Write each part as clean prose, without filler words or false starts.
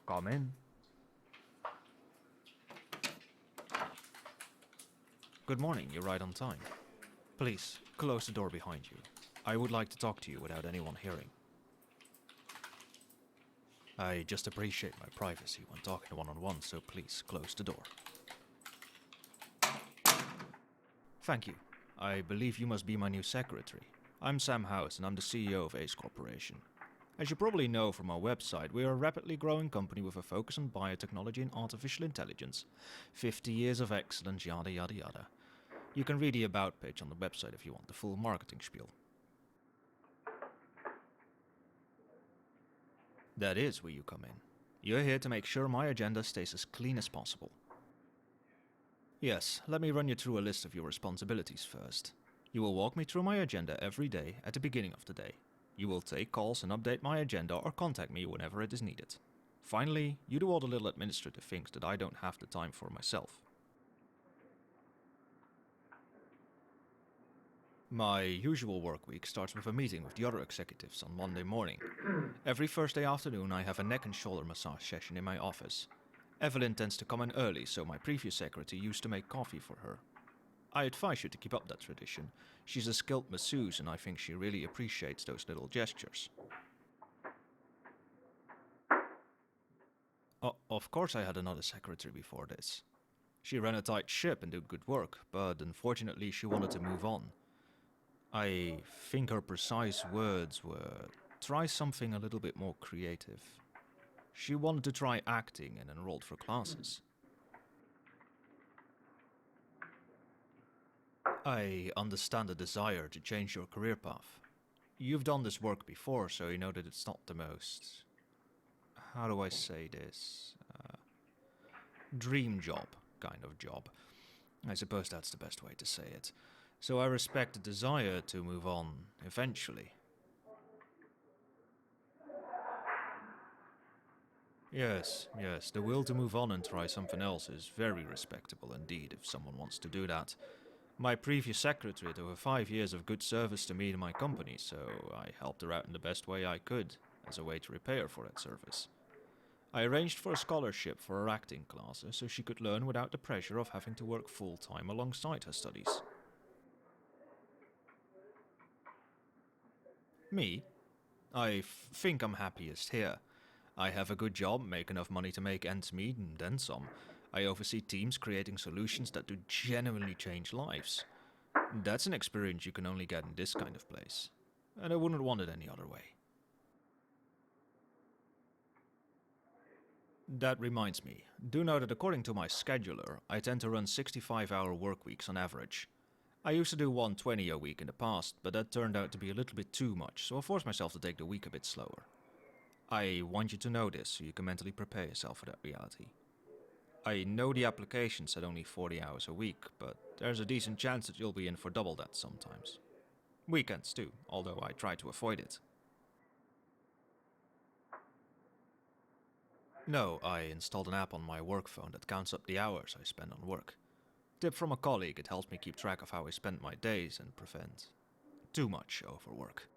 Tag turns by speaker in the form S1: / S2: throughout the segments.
S1: Come in.
S2: Good morning, you're right on time. Please, close the door behind you. I would like to talk to you without anyone hearing. I just appreciate my privacy when talking one-on-one, so please close the door. Thank you. I believe you must be my new secretary. I'm Sam House and I'm the CEO of Ace Corporation. As you probably know from our website, we are a rapidly growing company with a focus on biotechnology and artificial intelligence. 50 years of excellence, yada yada yada. You can read the about page on the website if you want the full marketing spiel. That is where you come in. You're here to make sure my agenda stays as clean as possible. Yes, let me run you through a list of your responsibilities first. You will walk me through my agenda every day at the beginning of the day. You will take calls and update my agenda or contact me whenever it is needed. Finally, you do all the little administrative things that I don't have the time for myself. My usual work week starts with a meeting with the other executives on Monday morning. Every Thursday afternoon I have a neck and shoulder massage session in my office. Evelyn tends to come in early, so my previous secretary used to make coffee for her. I advise you to keep up that tradition. She's a skilled masseuse and I think she really appreciates those little gestures. Of course I had another secretary before this. She ran a tight ship and did good work, but unfortunately she wanted to move on. I think her precise words were, try something a little bit more creative. She wanted to try acting and enrolled for classes. I understand the desire to change your career path. You've done this work before, so you know that it's not the most... how do I say this? Dream job kind of job. I suppose that's the best way to say it. So I respect the desire to move on eventually. Yes, the will to move on and try something else is very respectable indeed if someone wants to do that. My previous secretary had over 5 years of good service to me and my company, so I helped her out in the best way I could, as a way to repay her for that service. I arranged for a scholarship for her acting classes so she could learn without the pressure of having to work full-time alongside her studies. Me? I think I'm happiest here. I have a good job, make enough money to make ends meet, and then some. I oversee teams creating solutions that do genuinely change lives. That's an experience you can only get in this kind of place. And I wouldn't want it any other way. That reminds me, do know that according to my scheduler, I tend to run 65-hour work weeks on average. I used to do 120 a week in the past, but that turned out to be a little bit too much, so I forced myself to take the week a bit slower. I want you to know this so you can mentally prepare yourself for that reality. I know the application said only 40 hours a week, but there's a decent chance that you'll be in for double that sometimes. Weekends too, although I try to avoid it. No, I installed an app on my work phone that counts up the hours I spend on work. Tip from a colleague, it helps me keep track of how I spend my days and prevent too much overwork.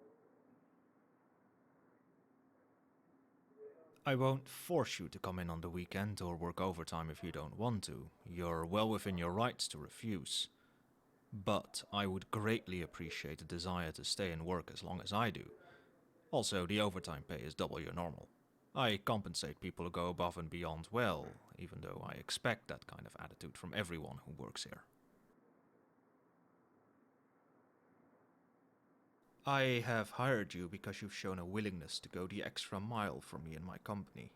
S2: I won't force you to come in on the weekend or work overtime if you don't want to. You're well within your rights to refuse. But I would greatly appreciate the desire to stay and work as long as I do. Also, the overtime pay is double your normal. I compensate people who go above and beyond well, even though I expect that kind of attitude from everyone who works here. I have hired you because you've shown a willingness to go the extra mile for me and my company.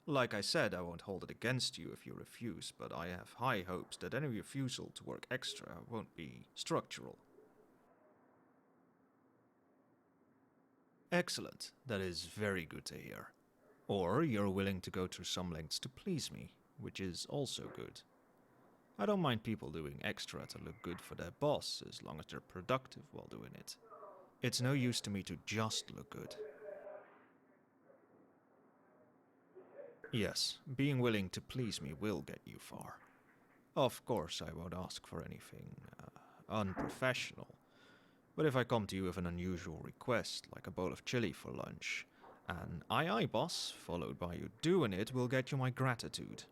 S2: Like I said, I won't hold it against you if you refuse, but I have high hopes that any refusal to work extra won't be structural. Excellent, that is very good to hear. Or you're willing to go through some lengths to please me, which is also good. I don't mind people doing extra to look good for their boss, as long as they're productive while doing it. It's no use to me to just look good. Yes, being willing to please me will get you far. Of course, I won't ask for anything unprofessional. But if I come to you with an unusual request, like a bowl of chili for lunch, An aye aye boss, followed by you doing it, will get you my gratitude.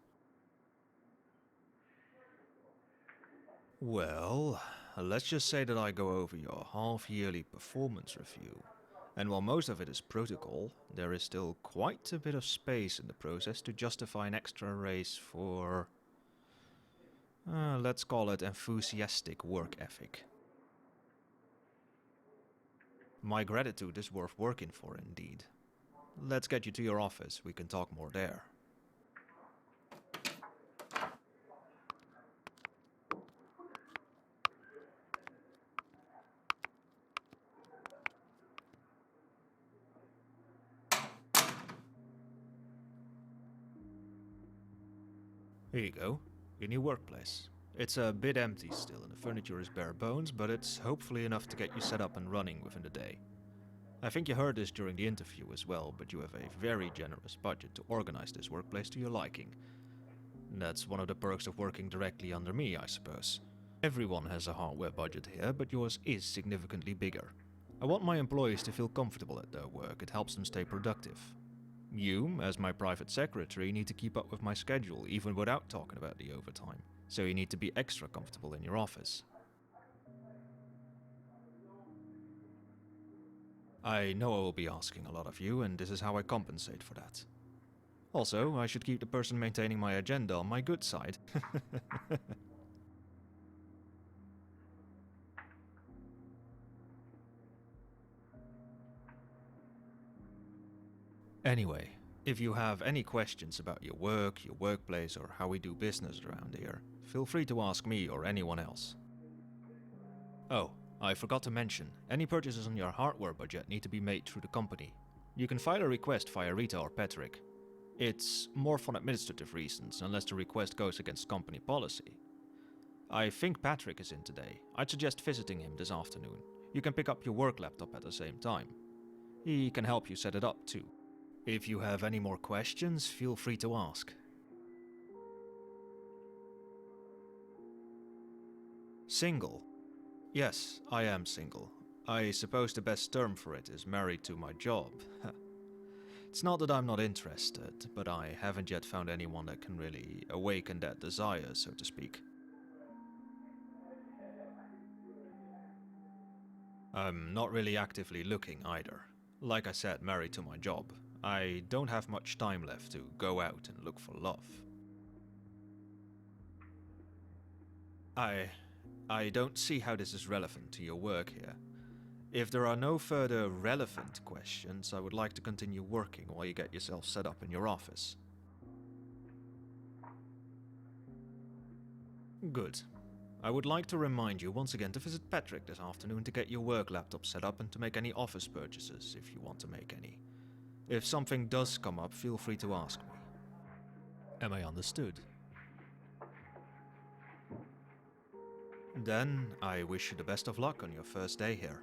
S2: Well, let's just say that I go over your half-yearly performance review. And while most of it is protocol, there is still quite a bit of space in the process to justify an extra raise for... let's call it enthusiastic work ethic. My gratitude is worth working for indeed. Let's get you to your office, we can talk more there. Here you go, your new workplace. It's a bit empty still and the furniture is bare bones, but it's hopefully enough to get you set up and running within the day. I think you heard this during the interview as well, but you have a very generous budget to organize this workplace to your liking. That's one of the perks of working directly under me, I suppose. Everyone has a hardware budget here, but yours is significantly bigger. I want my employees to feel comfortable at their work, it helps them stay productive. You, as my private secretary, need to keep up with my schedule, even without talking about the overtime, so you need to be extra comfortable in your office. I know I will be asking a lot of you, and this is how I compensate for that. Also, I should keep the person maintaining my agenda on my good side. Anyway, if you have any questions about your work, your workplace, or how we do business around here, feel free to ask me or anyone else. Oh, I forgot to mention, any purchases on your hardware budget need to be made through the company. You can file a request via Rita or Patrick. It's more for administrative reasons, unless the request goes against company policy. I think Patrick is in today. I'd suggest visiting him this afternoon. You can pick up your work laptop at the same time. He can help you set it up too. If you have any more questions, feel free to ask. Single? Yes, I am single. I suppose the best term for it is married to my job. It's not that I'm not interested, but I haven't yet found anyone that can really awaken that desire, so to speak. I'm not really actively looking either. Like I said, married to my job. I don't have much time left to go out and look for love. I don't see how this is relevant to your work here. If there are no further relevant questions, I would like to continue working while you get yourself set up in your office. Good. I would like to remind you once again to visit Patrick this afternoon to get your work laptop set up and to make any office purchases, if you want to make any. If something does come up, feel free to ask me. Am I understood? Then, I wish you the best of luck on your first day here.